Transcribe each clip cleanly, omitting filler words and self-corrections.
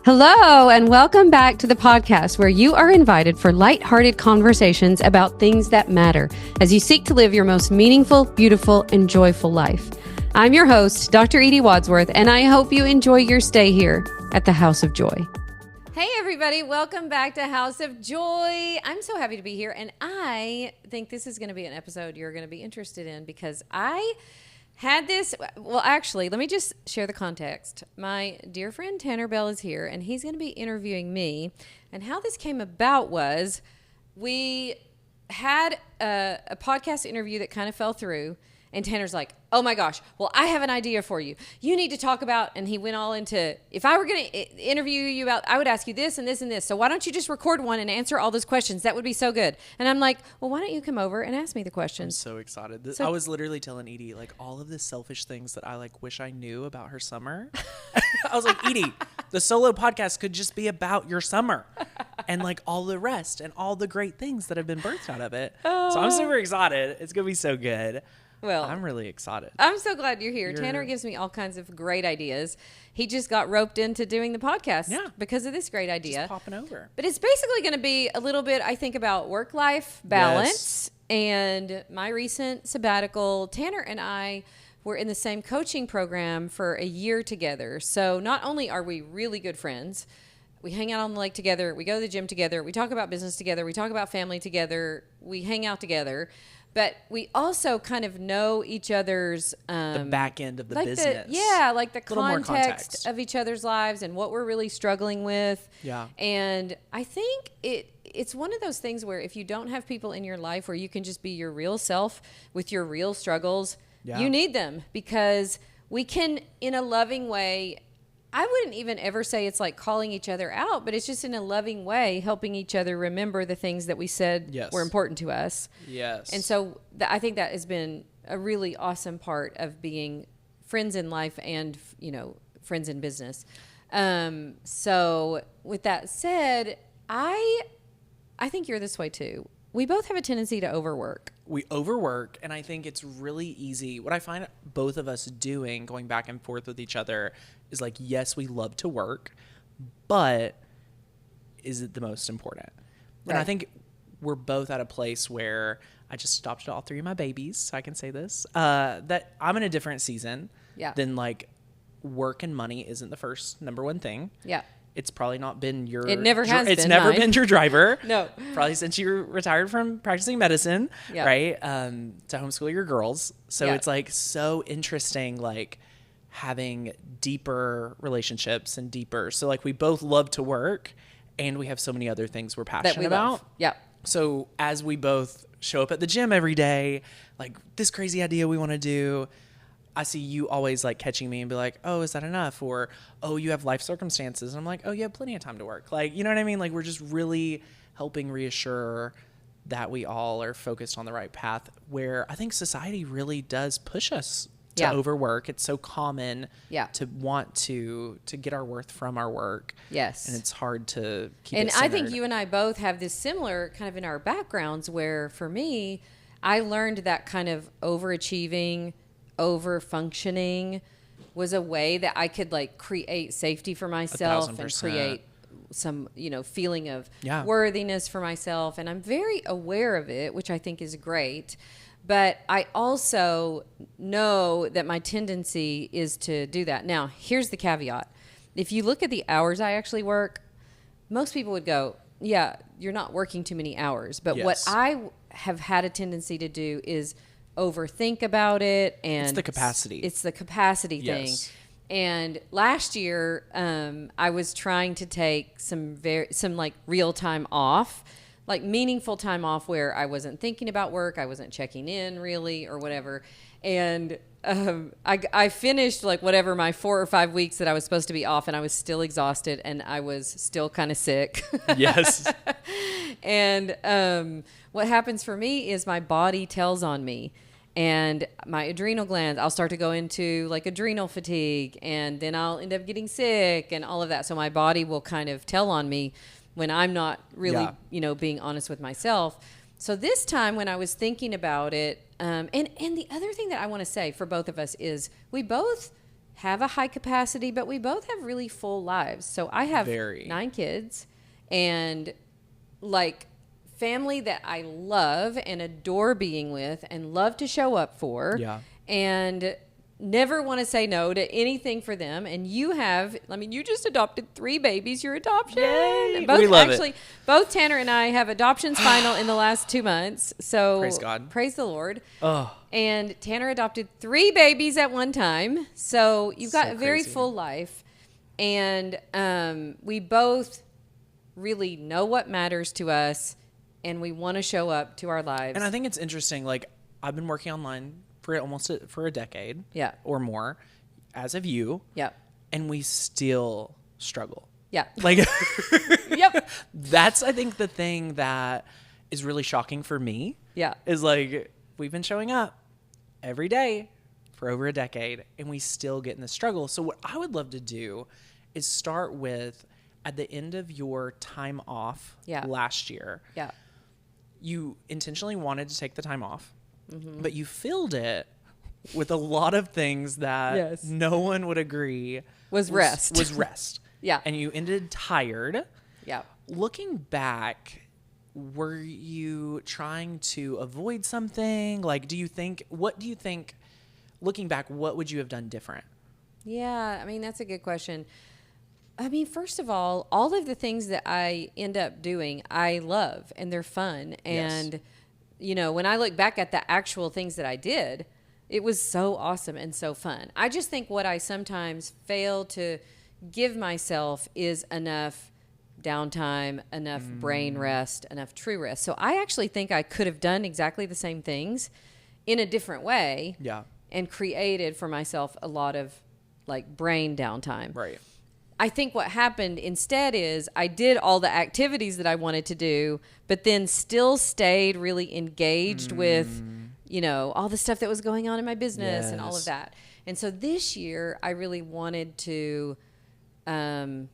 Hello, and welcome back to the podcast where you are invited for lighthearted conversations about things that matter as you seek to live your most meaningful, beautiful, and joyful life. I'm your host, Dr. Edie Wadsworth, and I hope you enjoy your stay here at the House of Joy. Hey, everybody. Welcome back to House of Joy. I'm so happy to be here, and I think this is going to be an episode you're going to be interested in because I had this, well, actually, let me just share the context. My dear friend Tanner Bell is here, and he's going to be interviewing me. And how this came about was we had a podcast interview that kind of fell through, and Tanner's like, oh my gosh, well, I have an idea for you. You need to talk about, and he went all into, if I were going to interview you about, I would ask you this and this and this. So why don't you just record one and answer all those questions? That would be so good. And I'm like, well, why don't you come over and ask me the questions? I'm so excited. I was literally telling Edie, like, all of the selfish things that I, like, wish I knew about her summer. I was like, Edie, the solo podcast could just be about your summer and, like, all the rest and all the great things that have been birthed out of it. So I'm super excited. It's going to be so good. Well, I'm really excited. I'm so glad you're here. Tanner gives me all kinds of great ideas. He just got roped into doing the podcast because of this great idea. Just popping over. But it's basically going to be a little bit, I think, about work-life balance and my recent sabbatical. Tanner and I were in the same coaching program for a year together. So not only are we really good friends, we hang out on the lake together, we go to the gym together, we talk about business together, we talk about family together, we hang out together. But we also kind of know each other's the back end of the like business. Like the context of each other's lives and what we're really struggling with. Yeah. And I think it's one of those things where if you don't have people in your life where you can just be your real self with your real struggles, you need them because we can, in a loving way, I wouldn't even ever say it's like calling each other out, but it's just in a loving way, helping each other remember the things that we said were important to us. Yes. And so I think that has been a really awesome part of being friends in life and, you know, friends in business. So with that said, I think you're this way too. We both have a tendency to overwork. We overwork, and I think it's really easy. What I find both of us doing, going back and forth with each other, is like, yes, we love to work, but is it the most important? Right. And I think we're both at a place where I just adopted all three of my babies, so I can say this, that I'm in a different season than like work and money isn't the first number one thing. Yeah. It's probably not been your... It never has been. It's never been your driver. No. Probably since you retired from practicing medicine, right? To homeschool your girls. So it's like so interesting, like having deeper relationships and deeper. So like we both love to work and we have so many other things we're passionate about. Yeah. So as we both show up at the gym every day, like this crazy idea we want to do, I see you always like catching me and be like, oh, is that enough? Or, oh, you have life circumstances. And I'm like, oh, you have plenty of time to work. Like, you know what I mean? Like we're just really helping reassure that we all are focused on the right path where I think society really does push us to overwork. It's so common to want to get our worth from our work. Yes. And it's hard to keep it centered. And I think you and I both have this similar kind of in our backgrounds where for me, I learned that kind of overachieving, over-functioning was a way that I could like create safety for myself and create some, you know, feeling of worthiness for myself. And I'm very aware of it, which I think is great. But I also know that my tendency is to do that. Now, here's the caveat. If you look at the hours I actually work, most people would go, yeah, you're not working too many hours. But what I have had a tendency to do is overthink about it, and it's the capacity thing. And last year I was trying to take some like real time off, like meaningful time off where I wasn't thinking about work, I wasn't checking in really or whatever. And I finished like whatever my 4 or 5 weeks that I was supposed to be off, and I was still exhausted and I was still kind of sick. Yes. And what happens for me is my body tells on me. And my adrenal glands, I'll start to go into like adrenal fatigue, and then I'll end up getting sick and all of that. So my body will kind of tell on me when I'm not really, you know, being honest with myself. So this time when I was thinking about it, and the other thing that I want to say for both of us is we both have a high capacity, but we both have really full lives. So I have 9 kids and like family that I love and adore being with and love to show up for. Yeah. And never want to say no to anything for them. And you just adopted 3 babies. Your adoption. Yay. We love it. Both Tanner and I have adoptions final in the last 2 months. So praise God. Praise the Lord. Oh. And Tanner adopted 3 babies at one time. So you've got a very full life. And we both really know what matters to us. And we want to show up to our lives. And I think it's interesting. Like, I've been working online for a decade or more, as have you. Yeah. And we still struggle. Yeah. Like, yep. That's, I think, the thing that is really shocking for me. Yeah. Is like, we've been showing up every day for over a decade and we still get in the struggle. So what I would love to do is start with, at the end of your time off last year. Yeah. You intentionally wanted to take the time off. Mm-hmm. But you filled it with a lot of things that no one would agree was rest. Yeah. And you ended tired. Yeah. Looking back, were you trying to avoid something? Like, what do you think, looking back, what would you have done different? Yeah. I mean, that's a good question. I mean, first of all of the things that I end up doing, I love and they're fun. And you know, when I look back at the actual things that I did, it was so awesome and so fun. I just think what I sometimes fail to give myself is enough downtime, enough brain rest, enough true rest. So I actually think I could have done exactly the same things in a different way. Yeah. And created for myself a lot of like brain downtime. Right. I think what happened instead is I did all the activities that I wanted to do, but then still stayed really engaged with, you know, all the stuff that was going on in my business and all of that. And so this year I really wanted to, and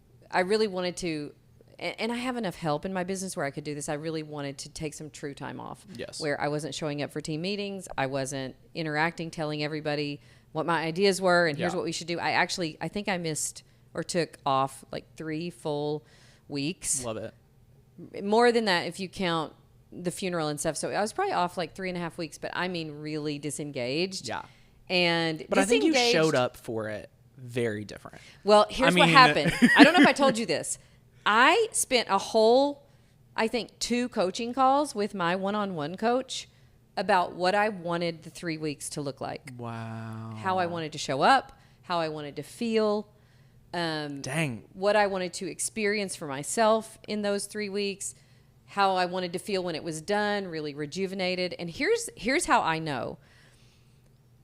I have enough help in my business where I could do this. I really wanted to take some true time off. Yes. Where I wasn't showing up for team meetings. I wasn't interacting, telling everybody what my ideas were and here's what we should do. I think I missed or took off like 3 full weeks. Love it. More than that if you count the funeral and stuff. So I was probably off like 3.5 weeks, but I mean really disengaged. Yeah. But I think you showed up for it very different. Well, here's what happened. I don't know if I told you this. I spent a whole, I think, 2 coaching calls with my one-on-one coach about what I wanted the 3 weeks to look like. Wow. How I wanted to show up, how I wanted to feel. What I wanted to experience for myself in those 3 weeks, how I wanted to feel when it was done, really rejuvenated. And here's how I know.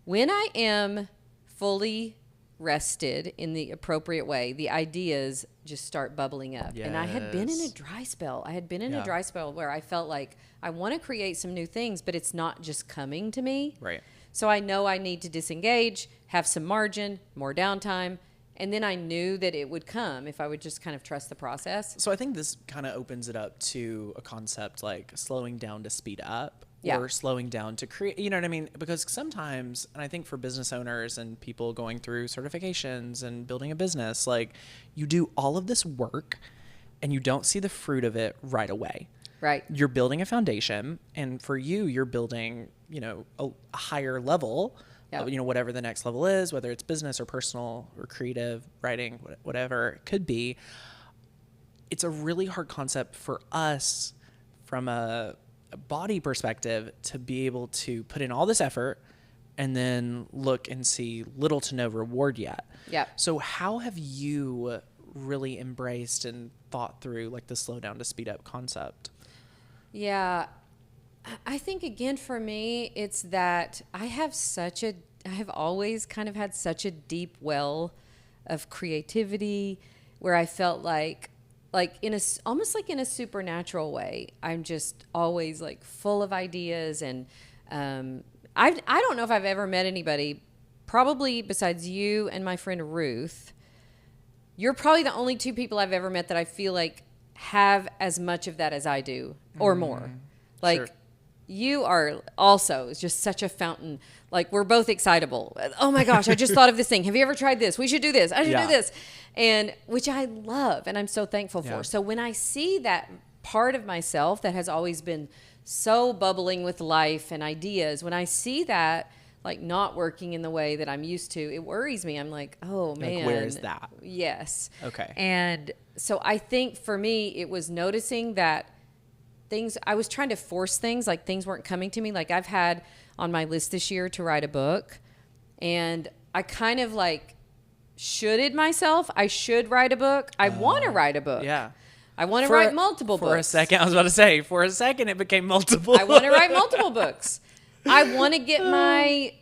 When I am fully rested in the appropriate way, the ideas just start bubbling up. Yes. And I had been in a dry spell. A dry spell where I felt like I want to create some new things, but it's not just coming to me. Right. So I know I need to disengage, have some margin, more downtime. And then I knew that it would come if I would just kind of trust the process. So I think this kind of opens it up to a concept like slowing down to speed up or slowing down to create, you know what I mean? Because sometimes, and I think for business owners and people going through certifications and building a business, like you do all of this work and you don't see the fruit of it right away. Right. You're building a foundation, and for you, you're building, you know, a higher level. You know, whatever the next level is, whether it's business or personal or creative, writing, whatever it could be. It's a really hard concept for us from a body perspective to be able to put in all this effort and then look and see little to no reward yet. Yeah. So how have you really embraced and thought through like the slow down to speed up concept? Yeah. I think, again, for me, it's that I have always kind of had such a deep well of creativity where I felt like almost like in a supernatural way, I'm just always like full of ideas. And I don't know if I've ever met anybody, probably besides you and my friend Ruth. You're probably the only 2 people I've ever met that I feel like have as much of that as I do or more. Like, sure. you are also just such a fountain. Like, we're both excitable. Oh my gosh, I just thought of this thing. Have you ever tried this? We should do this. I should do this. And which I love and I'm so thankful for. So when I see that part of myself that has always been so bubbling with life and ideas, when I see that like not working in the way that I'm used to, it worries me. I'm like, oh man, like, where is that? Yes. Okay. And so I think for me, it was noticing that I was trying to force things, like things weren't coming to me. Like, I've had on my list this year to write a book, and I kind of like shoulded myself. I should write a book. I want to write a book. Yeah. I want to write multiple books. For a second, I was about to say, it became multiple. I want to write multiple books. I want to get my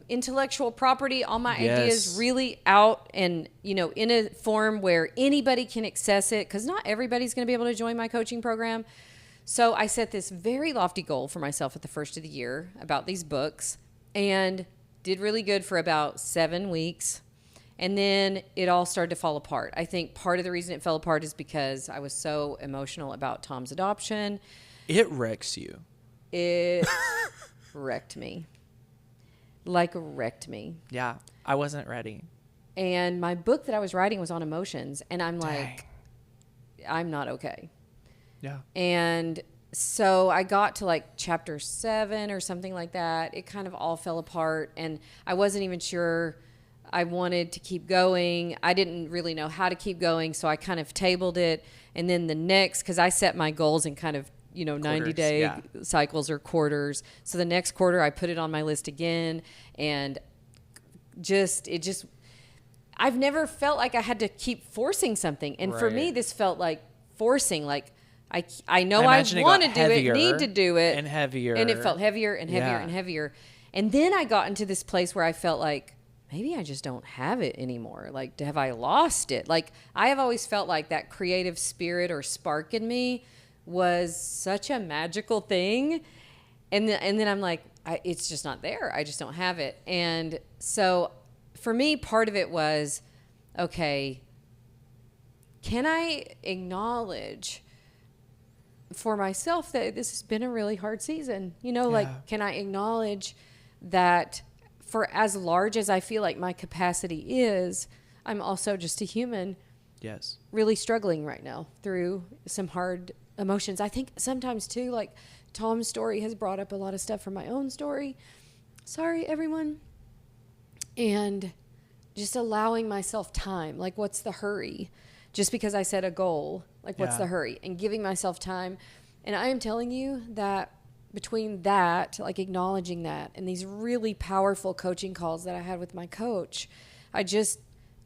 intellectual property, all my ideas really out and, in a form where anybody can access it, because not everybody's going to be able to join my coaching program. So I set this very lofty goal for myself at the first of the year about these books, and did really good for about 7 weeks. And then it all started to fall apart. I think part of the reason it fell apart is because I was so emotional about Tom's adoption. It wrecks you. It wrecked me. Like, wrecked me. Yeah, I wasn't ready. And my book that I was writing was on emotions, and I'm like, I'm not okay. Yeah. And so I got to like chapter 7 or something like that. It kind of all fell apart, and I wasn't even sure I wanted to keep going. I didn't really know how to keep going, so I kind of tabled it. And then the next, because I set my goals in kind of, 90-day cycles or quarters. So the next quarter, I put it on my list again, and I've never felt like I had to keep forcing something. And for me, this felt like forcing, like I know I want to do it, need to do it. And heavier. And it felt heavier and heavier and heavier. And then I got into this place where I felt like, maybe I just don't have it anymore. Like, have I lost it? Like, I have always felt like that creative spirit or spark in me was such a magical thing. And then I'm like, it's just not there. I just don't have it. And so for me, part of it was, okay, can I acknowledge for myself that this has been a really hard season? Like, can I acknowledge that for as large as I feel like my capacity is, I'm also just a human. Yes. Really struggling right now through some hard emotions. I think sometimes too, like Tom's story has brought up a lot of stuff from my own story. Sorry, everyone. And just allowing myself time. Like, what's the hurry? Just because I set a goal, like, what's the hurry? And giving myself time. And I am telling you that between that, like acknowledging that, and these really powerful coaching calls that I had with my coach, I just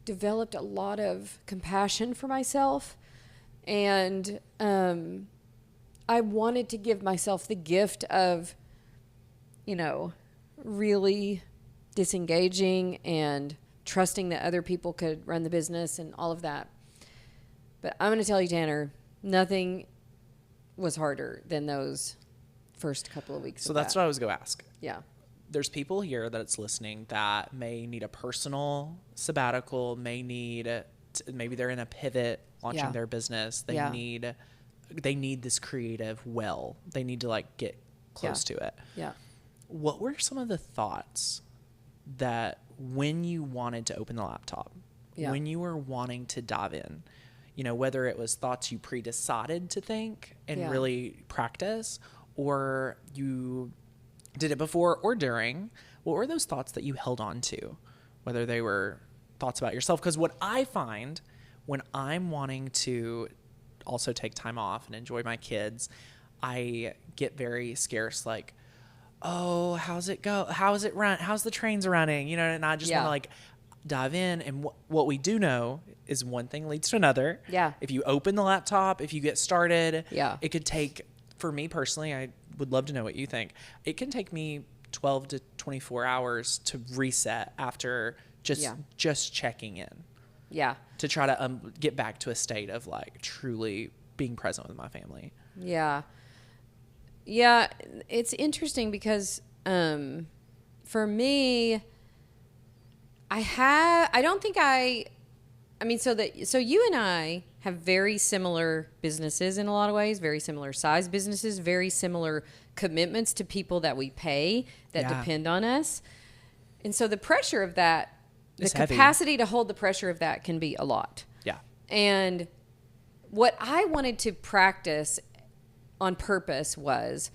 developed a lot of compassion for myself. And I wanted to give myself the gift of, really disengaging and trusting that other people could run the business and all of that. But I'm going to tell you, Tanner, nothing was harder than those first couple of weeks. So that's what I was going to ask. Yeah. There's people here that's listening that may need a personal sabbatical, maybe they're in a pivot launching their business. They need this creative well. They need to like get close to it. Yeah. What were some of the thoughts that when you wanted to open the laptop, when you were wanting to dive in, whether it was thoughts you pre-decided to think and really practice, or you did it before or during, what were those thoughts that you held on to, whether they were thoughts about yourself? Because what I find when I'm wanting to also take time off and enjoy my kids, I get very scarce, like, oh, how's it go? How's it run? How's the trains running? And I just want to like dive in. And what we do know is one thing leads to another. Yeah. If you open the laptop, if you get started, it could take, for me personally, I would love to know what you think. It can take me 12 to 24 hours to reset after just checking in. Yeah. To try to get back to a state of like truly being present with my family. Yeah. Yeah. It's interesting because for me, I don't think I I mean, so you and I have very similar businesses in a lot of ways, very similar size businesses, very similar commitments to people that we pay that depend on us. And so the pressure of that, the capacity to hold the pressure of that can be a lot. Yeah. And what I wanted to practice on purpose was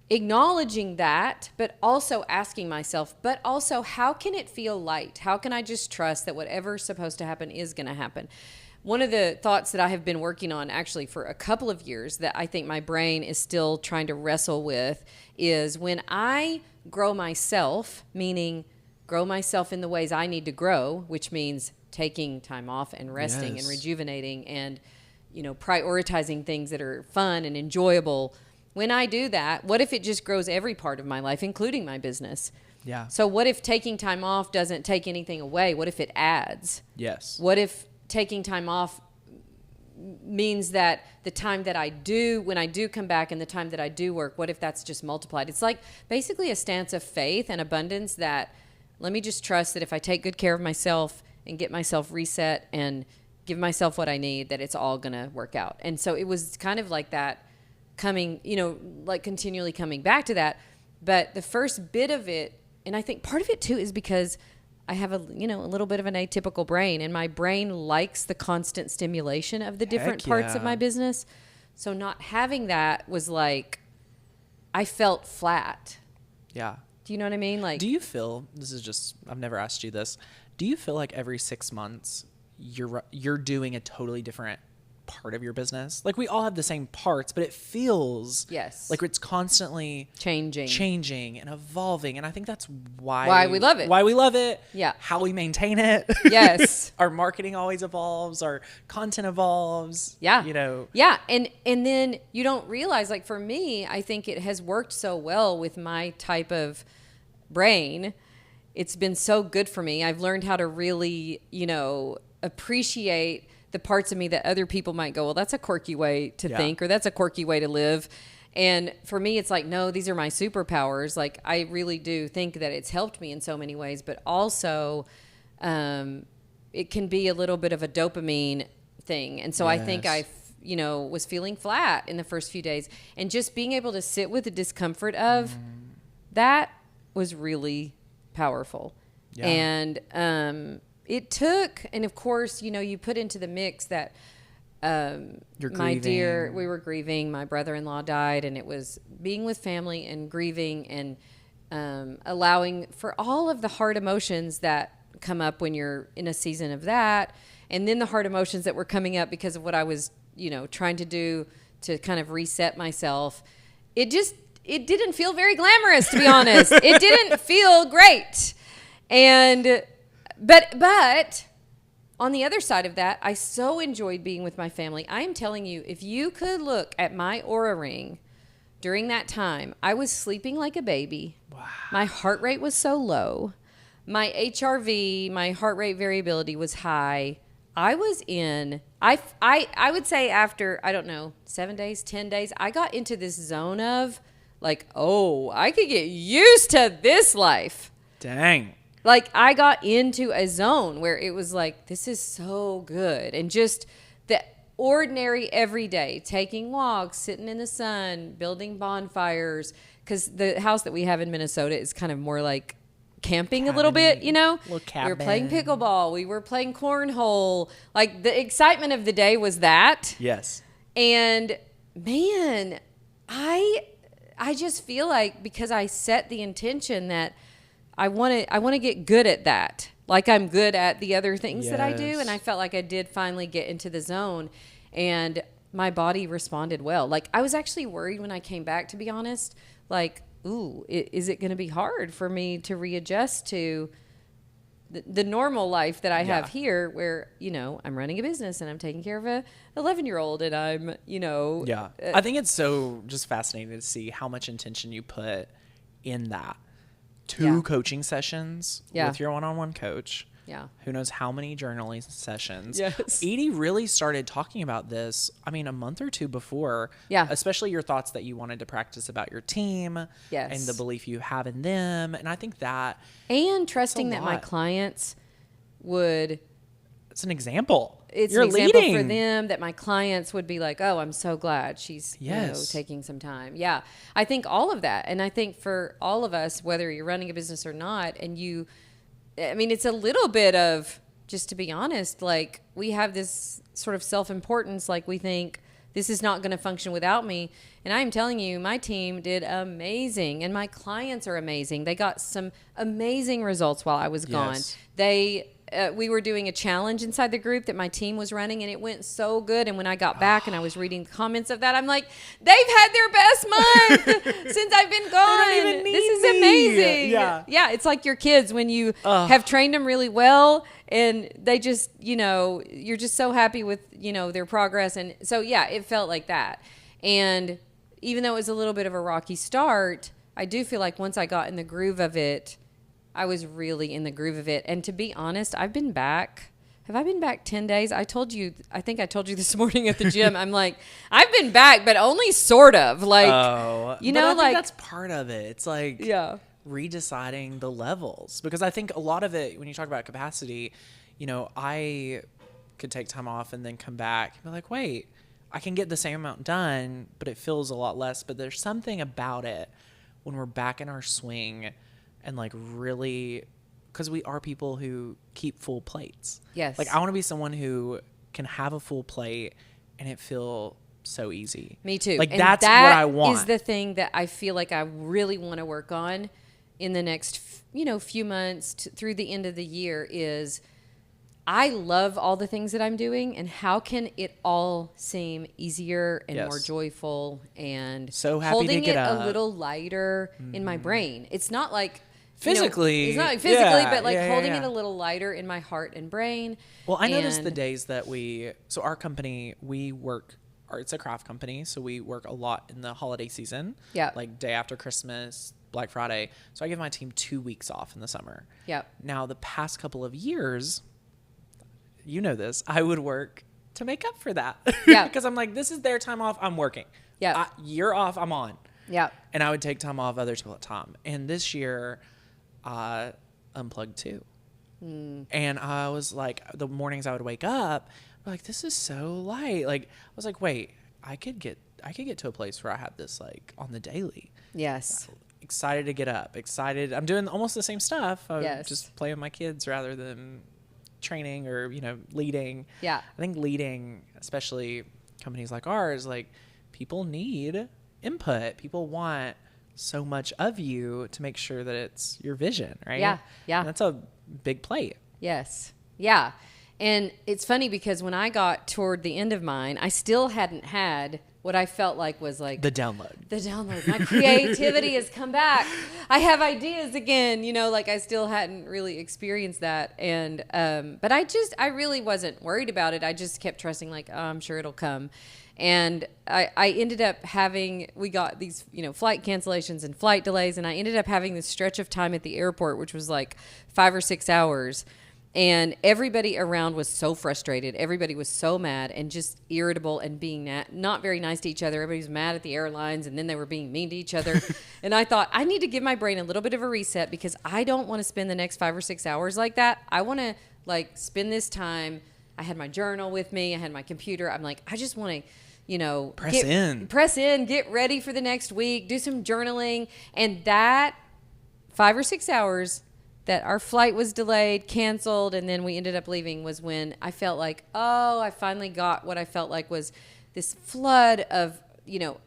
acknowledging that, but also asking myself, but also how can it feel light? How can I just trust that whatever's supposed to happen is going to happen? One of the thoughts that I have been working on actually for a couple of years that I think my brain is still trying to wrestle with is when I grow myself, meaning grow myself in the ways I need to grow, which means taking time off and resting and rejuvenating and, prioritizing things that are fun and enjoyable. When I do that, what if it just grows every part of my life, including my business? Yeah. So what if taking time off doesn't take anything away? What if it adds? Yes. What if taking time off means that the time that I do, when I do come back and the time that I do work, what if that's just multiplied? It's like basically a stance of faith and abundance that let me just trust that if I take good care of myself and get myself reset and give myself what I need, that it's all going to work out. And so it was kind of like that coming, like continually coming back to that. But the first bit of it, and I think part of it too is because I have a little bit of an atypical brain, and my brain likes the constant stimulation of the different parts of my business. So not having that was like, I felt flat. Yeah. Do you know what I mean? Like, do you feel, I've never asked you this. Do you feel like every 6 months you're doing a totally different part of your business? Like we all have the same parts, but it feels like it's constantly changing and evolving. And I think that's why we love it. Yeah. How we maintain it. Yes. Our marketing always evolves. Our content evolves. Yeah. Yeah. And then you don't realize, like for me, I think it has worked so well with my type of brain. It's been so good for me. I've learned how to really, appreciate the parts of me that other people might go, well, that's a quirky way to think, or that's a quirky way to live. And for me, it's like, no, these are my superpowers. Like I really do think that it's helped me in so many ways, but also it can be a little bit of a dopamine thing. And so I think I was feeling flat in the first few days, and just being able to sit with the discomfort of that was really powerful. Yeah. And it took, and of course, you put into the mix that we were grieving. My brother-in-law died, and it was being with family and grieving and allowing for all of the hard emotions that come up when you're in a season of that. And then the hard emotions that were coming up because of what I was, trying to do to kind of reset myself. It didn't feel very glamorous, to be honest. It didn't feel great. And But on the other side of that, I so enjoyed being with my family. I am telling you, if you could look at my Oura ring during that time, I was sleeping like a baby. Wow. My heart rate was so low. My HRV, my heart rate variability was high. I was in, I would say after, 7 days, 10 days, I got into this zone of like, oh, I could get used to this life. Dang. Like I got into a zone where it was like, this is so good. And just the ordinary everyday, taking walks, sitting in the sun, building bonfires. Because the house that we have in Minnesota is kind of more like camping a little bit, We were playing pickleball. We were playing cornhole. Like the excitement of the day was that. Yes. And man, I just feel like because I set the intention that I want to get good at that. Like I'm good at the other things that I do. And I felt like I did finally get into the zone, and my body responded well. Like I was actually worried when I came back, to be honest, like, ooh, is it going to be hard for me to readjust to the normal life that I have here where, I'm running a business and I'm taking care of a 11-year-old and I'm, Yeah. I think it's so just fascinating to see how much intention you put in that. 2 coaching sessions with your one-on-one coach. Yeah. Who knows how many journaling sessions. Yes. Edie really started talking about this, a month or 2 before. Yeah. Especially your thoughts that you wanted to practice about your team. Yes. And the belief you have in them. And I think that. And trusting that my clients would it's an example. It's You're an example leading. for them that my clients would be like, oh, I'm so glad she's taking some time. Yeah. I think all of that. And I think for all of us, whether you're running a business or not, and it's a little bit of, just to be honest, like we have this sort of self-importance, like we think this is not going to function without me. And I'm telling you, my team did amazing and my clients are amazing. They got some amazing results while I was gone. We were doing a challenge inside the group that my team was running, and it went so good. And when I got back and I was reading the comments of that, I'm like, they've had their best month since I've been gone. This is amazing. Yeah. It's like your kids when you have trained them really well and they just, you're just so happy with, their progress. And so, yeah, it felt like that. And even though it was a little bit of a rocky start, I do feel like once I got in the groove of it, I was really in the groove of it. And to be honest, I've been back. Have I been back 10 days? I think I told you this morning at the gym. I'm like, I've been back, but only sort of. Like, I think that's part of it. It's like redeciding the levels. Because I think a lot of it, when you talk about capacity, I could take time off and then come back and be like, wait, I can get the same amount done, but it feels a lot less. But there's something about it when we're back in our swing and like really, because we are people who keep full plates. Yes. Like I want to be someone who can have a full plate and it feel so easy. Me too. Like that's what I want. Is the thing that I feel like I really want to work on in the next, few months through the end of the year is I love all the things that I'm doing, and how can it all seem easier and more joyful and so happy holding to get it up. A little lighter in my brain. It's not like physically, it's not like physically, but like holding it a little lighter in my heart and brain. Well, I noticed the days that so our company, it's a craft company, so we work a lot in the holiday season. Yeah. Like day after Christmas, Black Friday. So I give my team 2 weeks off in the summer. Yeah. Now the past couple of years, this, I would work to make up for that. Yeah. Because I'm like, this is their time off. I'm working. Yeah. You're off. I'm on. Yeah. And I would take time off. Others will have time. And this year, I unplugged too. And I was like, the mornings I would wake up, I'm like, this is so light. Like, I was like, wait, I could get to a place where I have this like on the daily. Yes. Excited to get up. Excited. I'm doing almost the same stuff. I'm just playing with my kids rather than training or leading. I think leading, especially companies like ours, like people need input. People want so much of you to make sure that it's your vision, right? And that's a big plate. And it's funny because when I got toward the end of mine, I still hadn't had what I felt like was like the download. My creativity has come back. I have ideas again, like I still hadn't really experienced that. And, but I really wasn't worried about it. I just kept trusting like, oh, I'm sure it'll come. And I ended up we got these, flight cancellations and flight delays. And I ended up having this stretch of time at the airport, which was like 5 or 6 hours. And everybody around was so frustrated. Everybody was so mad and just irritable and being not very nice to each other. Everybody was mad at the airlines, and then they were being mean to each other. And I thought, I need to give my brain a little bit of a reset because I don't want to spend the next 5 or 6 hours like that. I want to spend this time. I had my journal with me. I had my computer. I'm like, I just want to, press in, get ready for the next week, do some journaling. And that 5 or 6 hours that our flight was delayed, canceled, and then we ended up leaving was when I felt like, oh, I finally got what I felt like was this flood of,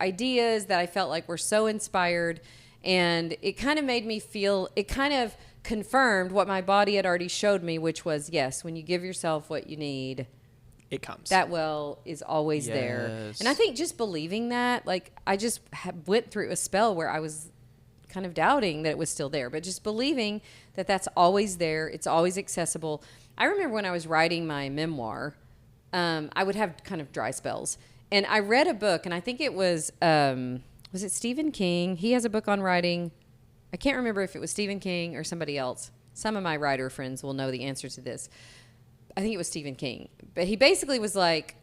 ideas that I felt like were so inspired. And it kind of made me feel, it kind of confirmed what my body had already showed me, which was, yes, when you give yourself what you need, it comes. That well is always there. And I think just believing that, like I just went through a spell where I was kind of doubting that it was still there, but just believing that that's always there. It's always accessible. I remember when I was writing my memoir, I would have kind of dry spells. And I read a book, and I think it was it Stephen King? He has a book on writing. I can't remember if it was Stephen King or somebody else. Some of my writer friends will know the answer to this. I think it was Stephen King. But he basically was like,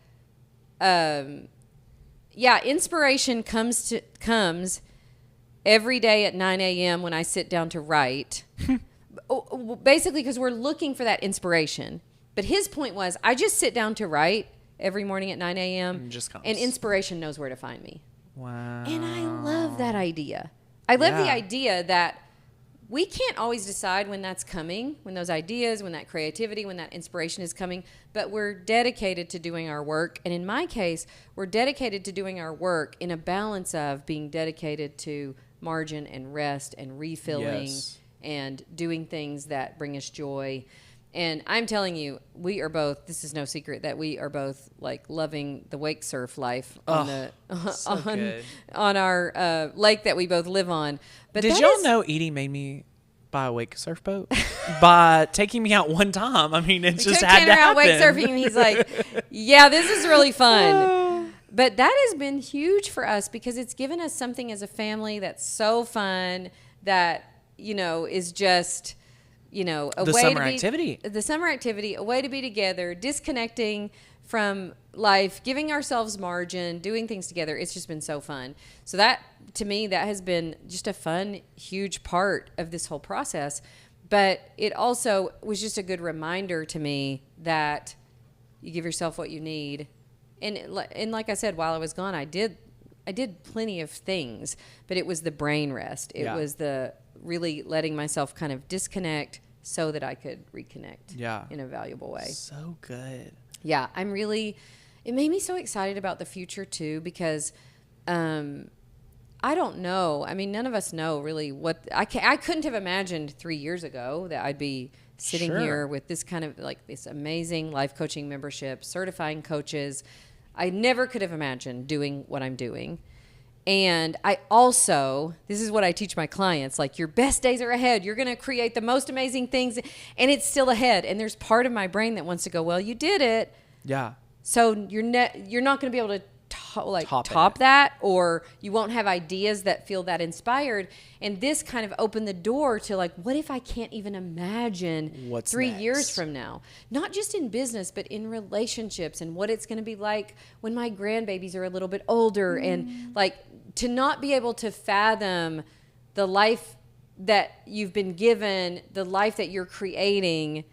inspiration comes every day at 9 a.m. when I sit down to write. Basically, because we're looking for that inspiration. But his point was, I just sit down to write every morning at 9 a.m. And just comes. and inspiration knows where to find me. Wow. And I love that idea. I love the idea that we can't always decide when that's coming, when those ideas, when that creativity, when that inspiration is coming, but we're dedicated to doing our work. And in my case, we're dedicated to doing our work in a balance of being dedicated to margin and rest and refilling and doing things that bring us joy. And I'm telling you, we are both, this is no secret, that we are both like loving the wake surf life on on our lake that we both live on. But did y'all know Edie made me buy a wake surf boat by taking me out one time? I mean, it just had to happen. Wake surfing, and he's like, yeah, this is really fun. But that has been huge for us because it's given us something as a family that's so fun that, you know, is just... You know, a way to be, the summer activity, a way to be together, disconnecting from life, giving ourselves margin, doing things together. It's just been so fun. So that, to me, that has been just a fun, huge part of this whole process. But it also was just a good reminder to me that you give yourself what you need. And like I said, while I was gone, I did plenty of things, but it was the brain rest. It was the really letting myself kind of disconnect so that I could reconnect in a valuable way. So good. Yeah, it made me so excited about the future too, because I don't know. I mean, none of us know really what, I couldn't have imagined 3 years ago that I'd be sitting here with this kind of like this amazing life coaching membership, certifying coaches. I never could have imagined doing what I'm doing. And I also, this is what I teach my clients, like your best days are ahead. You're going to create the most amazing things and it's still ahead. And there's part of my brain that wants to go, well, you did it. Yeah. So you're not going to be able to top that, or you won't have ideas that feel that inspired. And this kind of opened the door to like, what if I can't even imagine what's 3 next? Years from now? Not just in business, but in relationships and what it's going to be like when my grandbabies are a little bit older. And like to not be able to fathom the life that you've been given, the life that you're creating,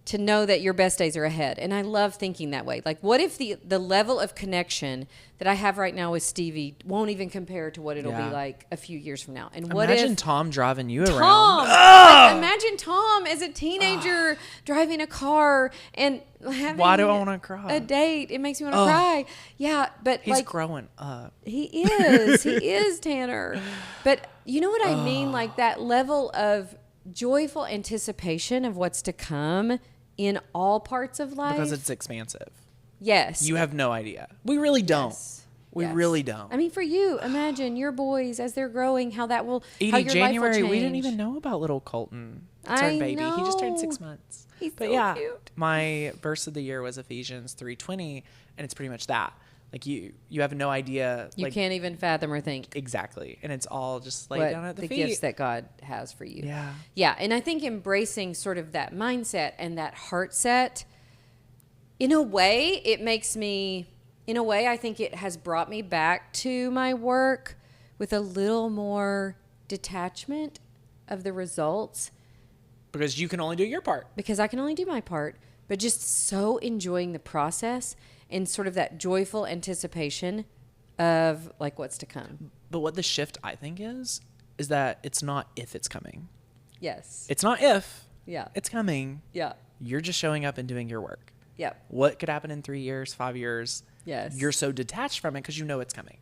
to know that your best days are ahead. And I love thinking that way. Like, what if the level of connection that I have right now with Stevie won't even compare to what it'll be like a few years from now? And what imagine Tom driving you around. Like, imagine Tom as a teenager driving a car and having Why do I want to cry? A date. It makes me want to cry. Yeah, but he's growing up. He is. He is, Tanner. But you know what I mean? Like that level of joyful anticipation of what's to come in all parts of life. Because it's expansive. Yes. You have no idea. We really don't. Yes. We really don't. I mean, for you, imagine your boys as they're growing, how that will, Edie, how your January, life will change. we didn't even know about little Colton. It's our baby. Know. He just turned 6 months. He's but so cute. My verse of the year was Ephesians 3:20, and it's pretty much that. Like you have no idea. You can't even fathom or think. Exactly. And it's all just laid down at the feet. The gifts that God has for you. Yeah. Yeah. And I think embracing sort of that mindset and that heart set, in a way, I think it has brought me back to my work with a little more detachment of the results. Because you can only do your part. Because I can only do my part. But just so enjoying the process and sort of that joyful anticipation of like what's to come. But what the shift I think is that it's not if it's coming. Yes. It's not if. Yeah. It's coming. Yeah. You're just showing up and doing your work. Yeah. What could happen in 3 years, 5 years? Yes. You're so detached from it because you know it's coming.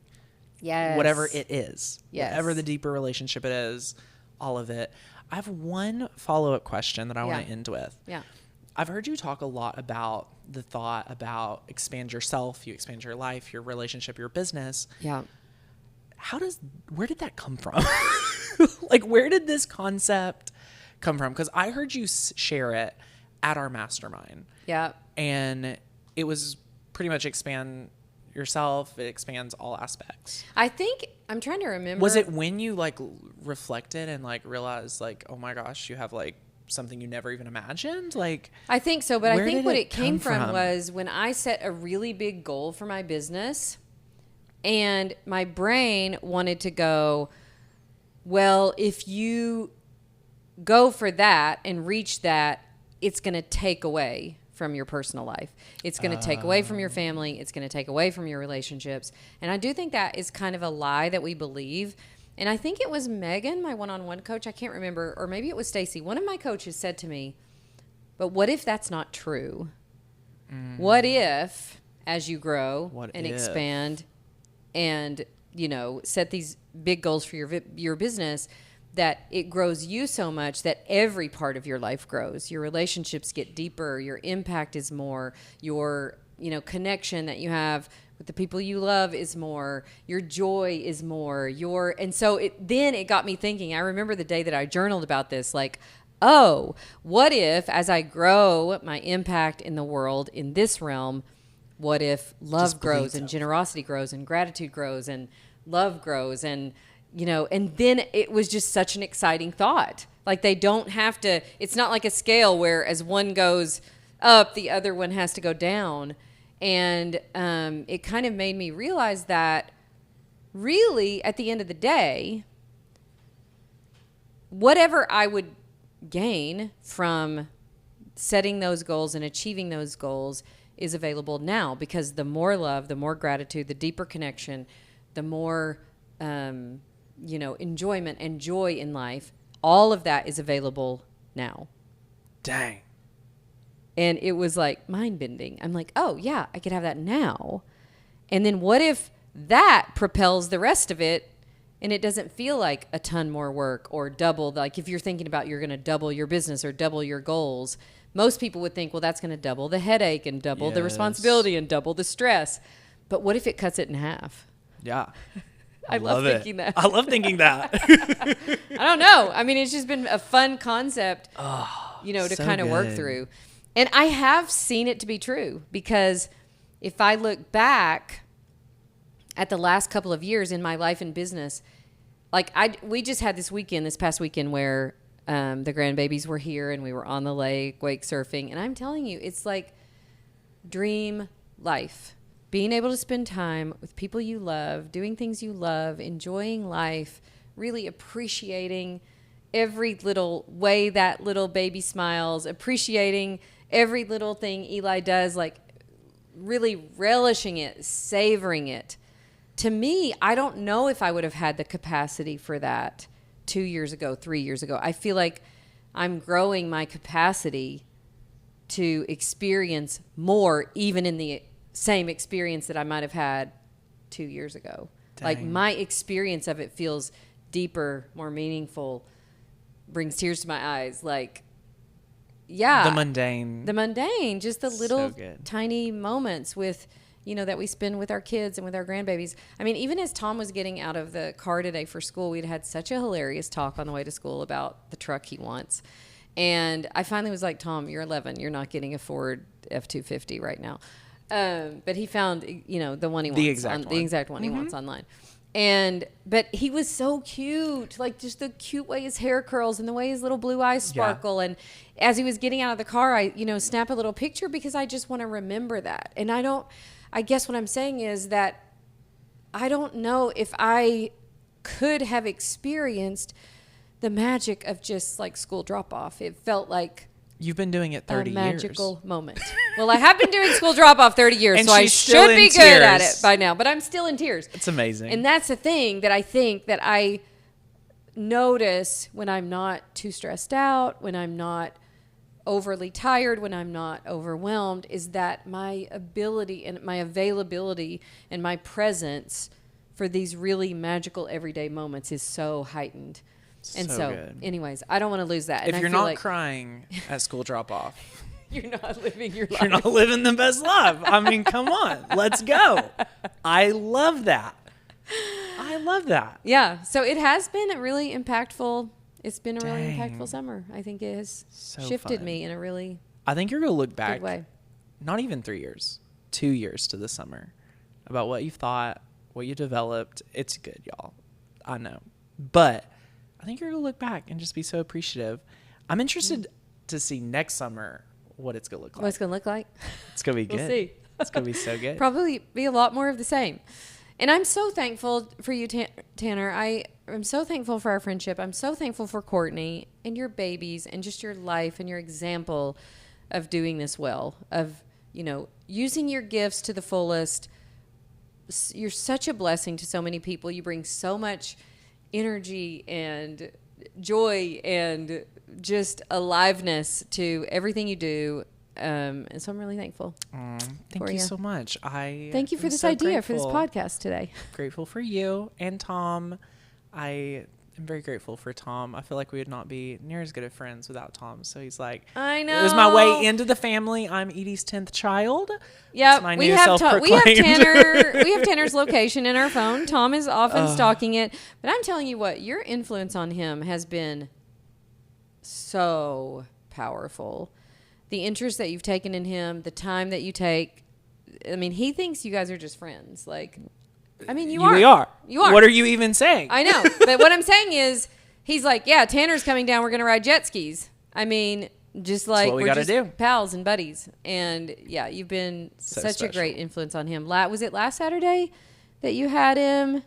Yes. Whatever it is. Yes. Whatever the deeper relationship it is, all of it. I have one follow-up question that I want to end with. Yeah. I've heard you talk a lot about the thought about expand yourself, you expand your life, your relationship, your business. Yeah. Where did that come from? Like, where did this concept come from? Because I heard you share it at our mastermind. Yeah. And it was pretty much expand yourself. It expands all aspects. I think I'm trying to remember. Was it when you like reflected and like realized like, oh my gosh, you have like something you never even imagined? Like, I think so, but I think what it come came from from? was when I set a really big goal for my business and my brain wanted to go, well, if you go for that and reach that, it's going to take away from your personal life. It's going to take away from your family. It's going to take away from your relationships. And I do think that is kind of a lie that we believe. And I think it was Megan, my one-on-one coach. I can't remember. Or maybe it was Stacy. One of my coaches said to me, but what if that's not true? What if, as you grow expand and, set these big goals for your business, that it grows you so much that every part of your life grows. Your relationships get deeper. Your impact is more. Your, connection that you have with the people you love is more. Your joy is more. And so it got me thinking. I remember the day that I journaled about this, like, oh, what if as I grow my impact in the world in this realm, what if love grows and generosity grows and gratitude grows and love grows and then it was just such an exciting thought. Like they don't have to, it's not like a scale where as one goes up, the other one has to go down. And it kind of made me realize that really at the end of the day, whatever I would gain from setting those goals and achieving those goals is available now, because the more love, the more gratitude, the deeper connection, the more enjoyment and joy in life, all of that is available now. Dang. And it was like mind bending. I'm like, oh yeah, I could have that now. And then what if that propels the rest of it and it doesn't feel like a ton more work or double, like if you're thinking about you're going to double your business or double your goals, most people would think, well, that's going to double the headache and double the responsibility and double the stress. But what if it cuts it in half? Yeah. I love thinking that. I love thinking that. I don't know. I mean, it's just been a fun concept, to kind of work through. And I have seen it to be true, because if I look back at the last couple of years in my life and business, we just had this past weekend where the grandbabies were here and we were on the lake wake surfing. And I'm telling you, it's like dream life. Being able to spend time with people you love, doing things you love, enjoying life, really appreciating every little way that little baby smiles, appreciating every little thing Eli does, like really relishing it, savoring it. To me, I don't know if I would have had the capacity for that 2 years ago, 3 years ago. I feel like I'm growing my capacity to experience more, even in the same experience that I might have had 2 years ago. Dang. Like my experience of it feels deeper, more meaningful, brings tears to my eyes. Like, yeah. The mundane, just the little tiny moments with, that we spend with our kids and with our grandbabies. I mean, even as Tom was getting out of the car today for school, we'd had such a hilarious talk on the way to school about the truck he wants. And I finally was like, Tom, you're 11. You're not getting a Ford F-250 right now. But he found, the one he wants. The exact one he wants online. But he was so cute, like just the cute way his hair curls and the way his little blue eyes sparkle. Yeah. And as he was getting out of the car, I, snap a little picture because I just want to remember that. And I guess what I'm saying is that I don't know if I could have experienced the magic of just like school drop off. It felt like you've been doing it 30 years. A magical moment. Well, I have been doing school drop off 30 years, so I should be good at it by now, but I'm still in tears. It's amazing. And that's the thing that I think that I notice when I'm not too stressed out, when I'm not overly tired, when I'm not overwhelmed, is that my ability and my availability and my presence for these really magical everyday moments is so heightened. And so good. Anyways, I don't want to lose that. If you're not crying at school drop off, you're not living your life. You're not living the best life. I mean, come on, let's go. I love that. Yeah. So it has been a really impactful. It's been a really impactful summer. I think it has shifted me in a really. I think you're gonna look back. Good way. Not even 3 years, 2 years to the summer, about what you thought, what you developed. It's good, y'all. I know, but I think you're going to look back and just be so appreciative. I'm interested to see next summer what it's going to look like. What it's going to look like? It's going to be good. We'll see. It's going to be so good. Probably be a lot more of the same. And I'm so thankful for you, Tanner. I am so thankful for our friendship. I'm so thankful for Courtney and your babies and just your life and your example of doing this well, of, using your gifts to the fullest. You're such a blessing to so many people. You bring so much energy and joy and just aliveness to everything you do. And so I'm really thankful. Thank you so much. Thank you for this idea for this podcast today. Grateful for you and Tom. I am very grateful for Tom. I feel like we would not be near as good of friends without Tom. So he's like, I know. It was my way into the family. I'm Edie's 10th child. Yeah, we have Tanner. We have Tanner's location in our phone. Tom is often stalking it, but I'm telling you what, your influence on him has been so powerful. The interest that you've taken in him, the time that you take. I mean, he thinks you guys are just friends. Like, I mean, you are. We are. You are. What are you even saying? I know, but what I'm saying is, he's like, yeah, Tanner's coming down. We're going to ride jet skis. I mean, just like we're just pals and buddies. And yeah, you've been such a great influence on him. Was it last Saturday that you had him?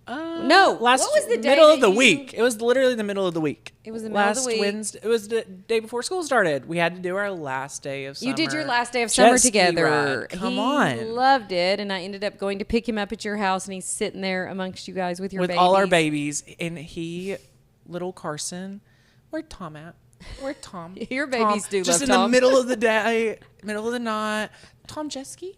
No. What was the middle of the week? It was literally the middle of the week. It was the middle of the week. Wednesday. It was the day before school started. We had to do our last day of summer. You did your last day of summer together. Come on. He loved it, and I ended up going to pick him up at your house, and he's sitting there amongst you guys with your babies. With all our babies. And little Carson, where'd Tom at? Where'd Tom? Your babies do love Tom. Just in the middle of the day, middle of the night. Tom jet ski?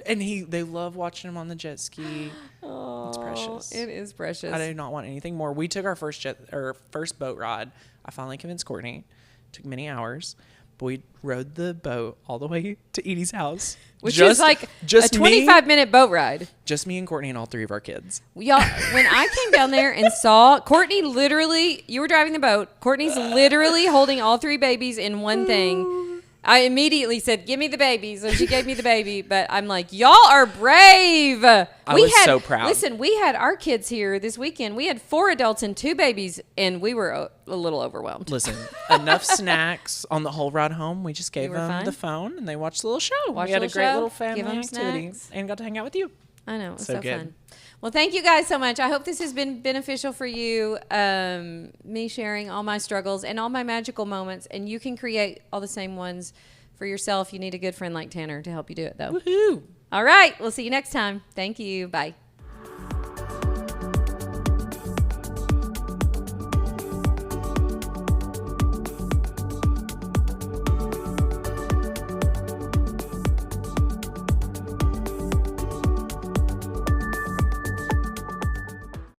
And they love watching him on the jet ski. Oh, it's precious. It is precious. I do not want anything more. We took our first boat ride. I finally convinced Courtney. It took many hours, but we rode the boat all the way to Edie's house, which is like a 25-minute boat ride. Just me and Courtney and all three of our kids. Y'all, when I came down there and saw Courtney, literally, you were driving the boat. Courtney's literally holding all three babies in one thing. I immediately said, give me the baby. So she gave me the baby. But I'm like, y'all are brave. I was so proud. Listen, we had our kids here this weekend. We had 4 adults and 2 babies, and we were a little overwhelmed. Listen, enough snacks on the whole ride home. We just gave them the phone, and they watched the little show. We had a great little family activity and got to hang out with you. I know. It was so fun. Well, thank you guys so much. I hope this has been beneficial for you, me sharing all my struggles and all my magical moments, and you can create all the same ones for yourself. You need a good friend like Tanner to help you do it, though. Woohoo! All right. We'll see you next time. Thank you. Bye.